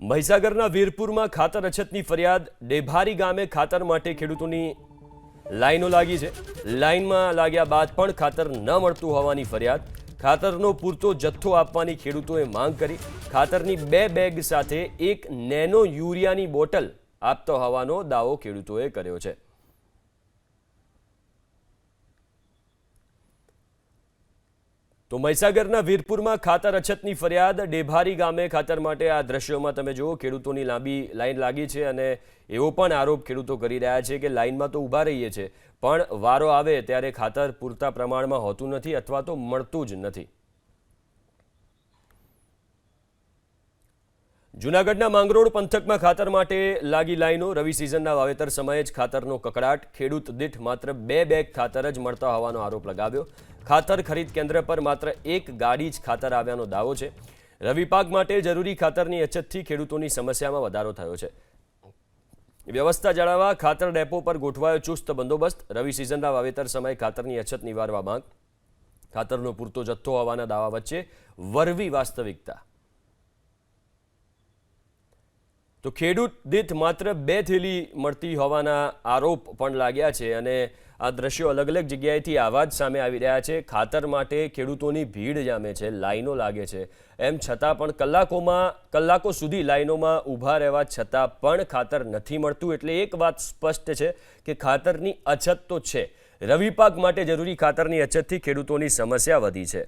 મહીસાગરના વીરપુરમાં ખાતર અછતની ફરિયાદ। ડેભારી ગામે ખાતર માટે ખેડૂતોની લાઈનો લાગી છે। લાઈનમાં લાગ્યા બાદ પણ ખાતર ન મળતું હોવાની ફરિયાદ। ખાતરનો પૂરતો જથ્થો આપવાની ખેડૂતોએ માંગ કરી। ખાતરની 2 બેગ સાથે એક નેનો યુરિયાની બોટલ આપતો હોવાનો દાવો ખેડૂતોએ કર્યો છે। તો મહીસાગરના વીરપુરમાં ખાતર અછતની ફરિયાદ। ડેભારી ગામે ખાતર માટે આ દ્રશ્યોમાં તમે જુઓ ખેડૂતોની લાંબી લાઈન લાગી છે અને એવો પણ આરોપ ખેડૂતો કરી રહ્યા છે કે લાઈનમાં તો ઊભા રહીએ છે પણ વારો આવે ત્યારે ખાતર પૂરતા પ્રમાણમાં હોતું નથી અથવા તો મળતું જ નથી। જૂનાગઢના માંગરોળ પંથકમાં ખાતર માટે લાગી લાઈનો। રવિ સિઝનના વાવેતર સમયે જ ખાતરનો કકડાટ। ખેડૂત દીઠ માત્ર 2 બેગ ખાતર જ મળતા હોવાનો આરોપ લગાવ્યો। ખાતર ખરીદ કેન્દ્ર પર માત્ર 1 ગાડી જ ખાતર આવ્યાનો દાવો છે। રવિ પાક માટે જરૂરી ખાતરની અછતથી ખેડૂતોની સમસ્યામાં વધારો થયો છે। વ્યવસ્થા જાળવવા ખાતર ડેપો પર ગોઠવાયો ચુસ્ત બંદોબસ્ત। રવિ સિઝનના વાવેતર સમયે ખાતરની અછત નિવારવા માંગ। ખાતરનો પૂરતો જથ્થો હોવાના દાવા વચ્ચે વરવી વાસ્તવિકતા। તો ખેડૂત દીઠ માત્ર 2 થેલી મળતી હોવાના આરોપ પણ લાગ્યા છે અને આ દ્રશ્યો અલગ અલગ જગ્યાએથી આવા જ સામે આવી રહ્યા છે। ખાતર માટે ખેડૂતોની ભીડ જામે છે, લાઈનો લાગે છે, એમ છતાં પણ કલાકો સુધી લાઈનોમાં ઊભા રહેવા છતાં પણ ખાતર નથી મળતું। એટલે એક વાત સ્પષ્ટ છે કે ખાતરની અછત તો છે। રવિ પાક માટે જરૂરી ખાતરની અછતથી ખેડૂતોની સમસ્યા વધી છે।